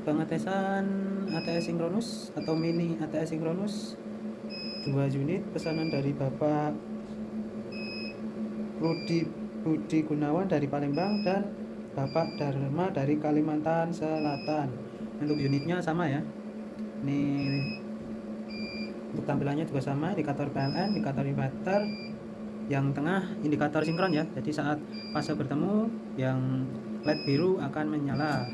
pengetesan ATS sinkronus atau mini ATS sinkronus 2 unit pesanan dari Bapak Rudi Budi Gunawan dari Palembang dan Bapak Dharma dari Kalimantan Selatan. Untuk unitnya sama ya, ini untuk tampilannya juga sama, indikator PLN, indikator inverter, yang tengah indikator sinkron ya, jadi saat fase bertemu yang LED biru akan menyala.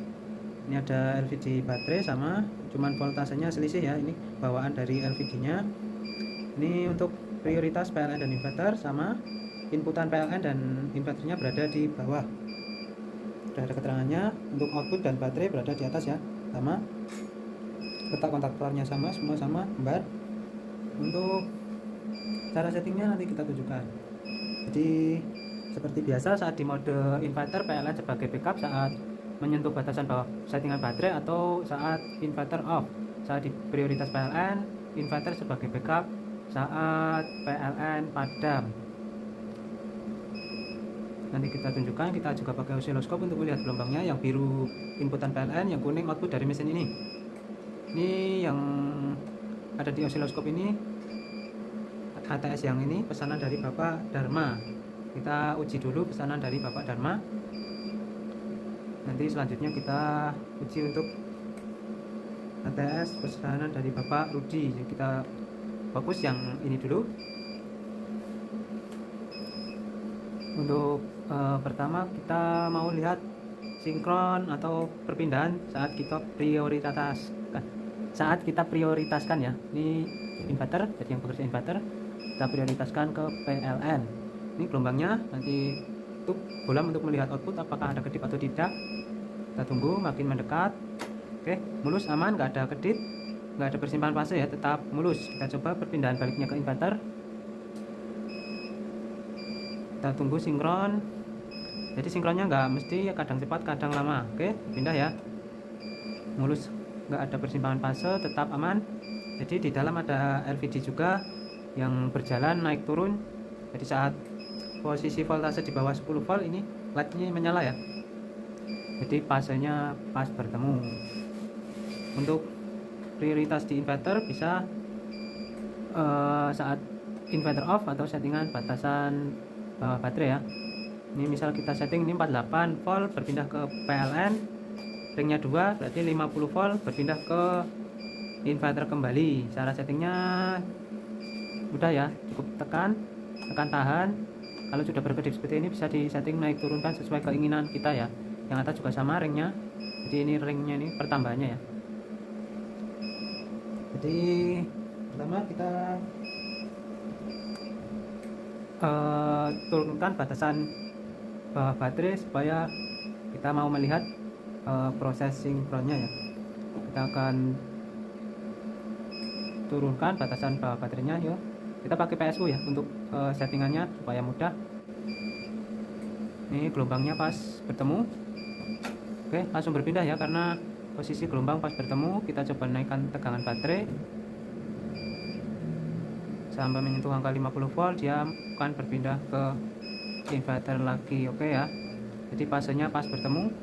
Ini ada LVD baterai sama, cuman voltasenya selisih ya, ini bawaan dari LVD nya. Ini untuk prioritas PLN dan inverter sama, inputan PLN dan inverternya berada di bawah, sudah ada keterangannya. Untuk output dan baterai berada di atas ya, sama, letak kontaktornya sama, semua sama, kembar. Untuk cara settingnya nanti kita tunjukkan. Jadi seperti biasa saat di mode inverter, PLN sebagai backup saat menyentuh batasan bawah settingan baterai atau saat inverter off. Saat di prioritas PLN, inverter sebagai backup saat PLN padam. Nanti kita tunjukkan, kita juga pakai osiloskop untuk melihat gelombangnya. Yang biru inputan PLN, yang kuning output dari mesin ini. Ini yang ada di osiloskop ini ATS yang ini pesanan dari Bapak Dharma. Kita uji dulu pesanan dari Bapak Dharma. Nanti selanjutnya kita uji untuk ATS pesanan dari Bapak Rudi. Jadi kita fokus yang ini dulu. Untuk pertama kita mau lihat sinkron atau perpindahan saat kita prioritaskan ya. Ini inverter, jadi yang bekerja inverter kita prioritaskan ke PLN. Ini gelombangnya, nanti tutup bola untuk melihat output apakah ada kedip atau tidak. Kita tunggu makin mendekat. Oke, mulus, aman, nggak ada kedip, nggak ada persimpangan fase ya, tetap mulus. Kita coba perpindahan baliknya ke inverter. Kita tunggu sinkron. Jadi sinkronnya nggak mesti, kadang cepat kadang lama. Oke, pindah ya, mulus, nggak ada persimpangan fase, tetap aman. Jadi di dalam ada LVD juga yang berjalan naik turun. Jadi saat posisi voltase di bawah 10 volt ini LED-nya menyala ya, jadi fasenya pas bertemu. Untuk prioritas di inverter bisa saat inverter off atau settingan batasan bawah baterai ya. Ini misal kita setting ini 48 volt berpindah ke PLN, ringnya 2 berarti 50 volt berpindah ke inverter kembali. Cara settingnya mudah ya, cukup tekan tahan. Kalau sudah berkedip seperti ini bisa disetting naik turunkan sesuai keinginan kita ya. Yang atas juga sama ringnya, jadi ini ringnya ini pertambahannya ya. Jadi pertama kita turunkan batasan bawah baterai supaya kita mau melihat proses sinkronnya ya. Kita akan turunkan batasan bawah baterainya ya. Kita pakai PSU ya untuk settingannya supaya mudah. Ini gelombangnya pas bertemu. Oke, langsung berpindah ya, karena posisi gelombang pas bertemu. Kita coba naikkan tegangan baterai sampai menyentuh angka 50 volt, dia akan berpindah ke inverter lagi. Oke ya, jadi fasenya pas bertemu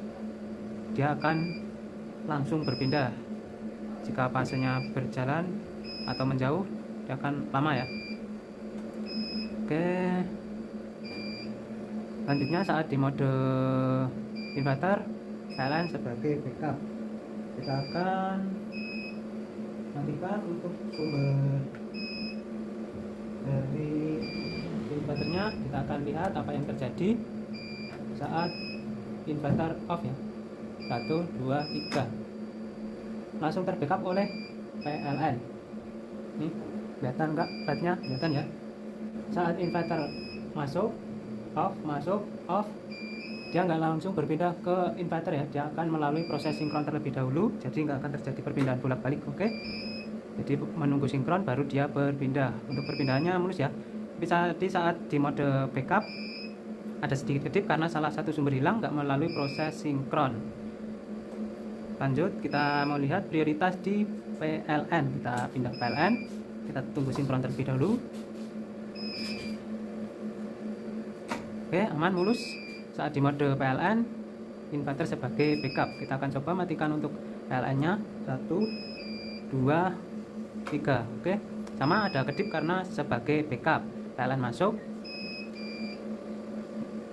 dia akan langsung berpindah. Jika fasenya berjalan atau menjauh dia akan lama ya. Oke, selanjutnya saat di mode inverter PLN sebagai backup, kita akan matikan untuk sumber dari inverternya. Kita akan lihat apa yang terjadi saat inverter off ya. 1, 2, 3 langsung terbackup oleh PLN. Ini kelihatan enggak LED-nya? Kelihatan ya. Saat inverter masuk off, dia nggak langsung berpindah ke inverter ya, dia akan melalui proses sinkron terlebih dahulu, jadi nggak akan terjadi perpindahan bolak-balik. Oke, jadi menunggu sinkron baru dia berpindah. Untuk perpindahannya mulus ya. Tapi saat di mode backup ada sedikit kedip karena salah satu sumber hilang, nggak melalui proses sinkron. Lanjut, kita mau lihat prioritas di PLN. Kita pindah PLN, kita tunggu sinkron terlebih dahulu. Oke, aman, mulus. Saat di mode PLN inverter sebagai backup. Kita akan coba matikan untuk PLN nya 1 2 3. Oke, sama ada kedip karena sebagai backup. PLN masuk,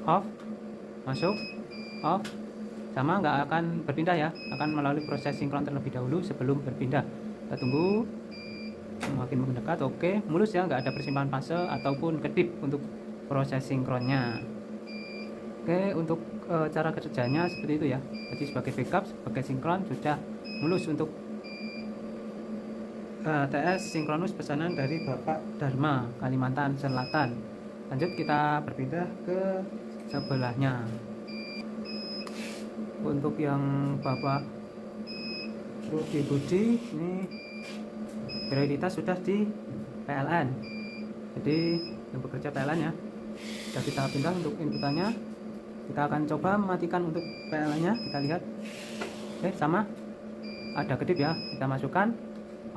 off, masuk, off, sama nggak akan berpindah ya, akan melalui proses sinkron terlebih dahulu sebelum berpindah. Kita tunggu semakin mendekat. Oke, mulus ya, nggak ada persimpangan fase ataupun kedip untuk proses sinkronnya. Oke, untuk cara kerjanya seperti itu ya. Jadi sebagai backup, sebagai sinkron sudah mulus untuk TS sinkronus pesanan dari Bapak Dharma, Kalimantan Selatan. Lanjut kita berpindah ke sebelahnya. Untuk yang Bapak Rudi Budi ini prioritas sudah di PLN, jadi yang bekerja PLN ya. Sudah kita pindah untuk inputannya. Kita akan coba mematikan untuk PLN nya. Kita lihat. Oke, sama ada kedip ya, kita masukkan,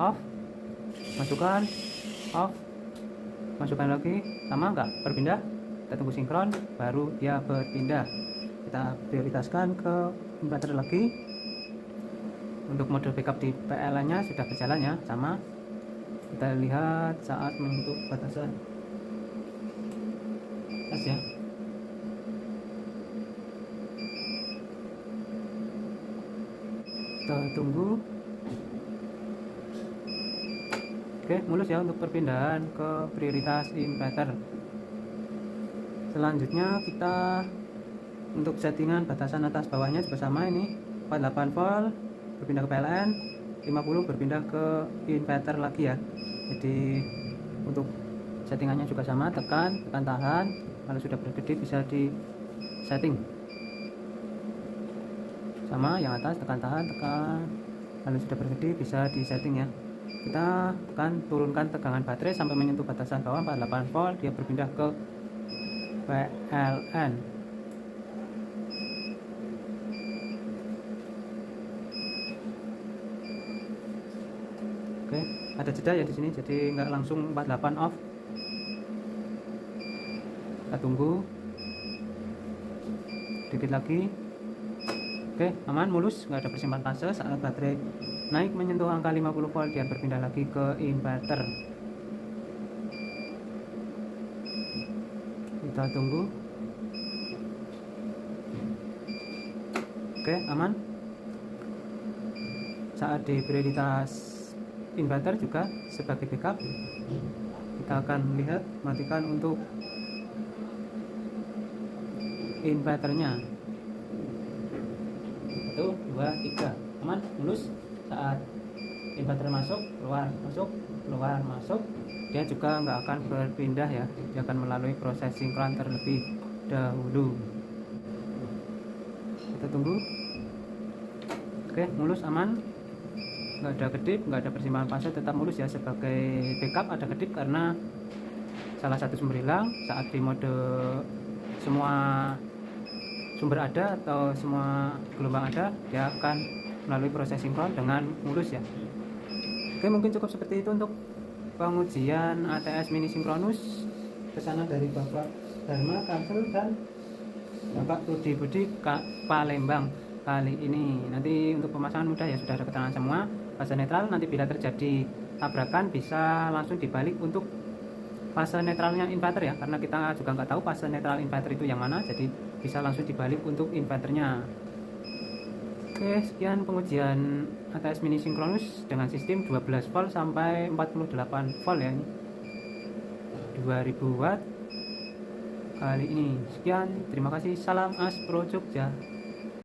off, masukkan, off, masukkan lagi, sama nggak berpindah. Kita tunggu sinkron baru dia berpindah. Kita prioritaskan ke inverter lagi. Untuk mode backup di PLN nya sudah berjalan ya, sama. Kita lihat saat menyentuh batasan atas ya. Kita tunggu. Oke, mulus ya untuk perpindahan ke prioritas inverter. Selanjutnya kita untuk settingan batasan atas bawahnya juga sama, ini 48 volt berpindah ke PLN, 50 berpindah ke inverter lagi ya. Jadi untuk settingannya juga sama, tekan tahan, kalau sudah berkedip bisa di setting. Sama yang atas, tekan tahan, kalau sudah berkedip bisa di setting ya. Kita akan turunkan tegangan baterai sampai menyentuh batasan bawah 48 volt, dia berpindah ke PLN. Oke, ada jeda ya di sini, jadi nggak langsung 48 off. Kita tunggu dikit lagi. Oke, aman, mulus, nggak ada persimpangan fase. Saat baterai naik menyentuh angka 50 volt, dia berpindah lagi ke inverter. Kita tunggu. Oke, aman. Saat di prioritas inverter juga sebagai backup, kita akan lihat matikan untuk inverternya. 1 2 3, aman, mulus. Saat inverter masuk, keluar masuk, dia juga nggak akan berpindah ya, dia akan melalui proses sinkron terlebih dahulu. Kita tunggu. Oke, mulus, aman, nggak ada kedip, nggak ada persimpangan fase, tetap mulus ya. Sebagai backup ada kedip karena salah satu sumber hilang. Saat di mode semua sumber ada atau semua gelombang ada, dia akan melalui proses sinkron dengan mulus ya. Oke, mungkin cukup seperti itu untuk pengujian ATS mini sinkronus pesanan dari Bapak Dharma Kamsel dan Bapak Rudi Budi Palembang kali ini. Nanti untuk pemasangan mudah ya, sudah ada keterangan semua. Fase netral, nanti bila terjadi tabrakan bisa langsung dibalik untuk fase netralnya inverter ya, karena kita juga nggak tahu fase netral inverter itu yang mana, jadi bisa langsung dibalik untuk inverternya. Oke, sekian pengujian ATS mini sinkronus dengan sistem 12 volt sampai 48 volt ya, ini 2000 watt kali ini. Sekian, terima kasih, salam Aspro Jogja.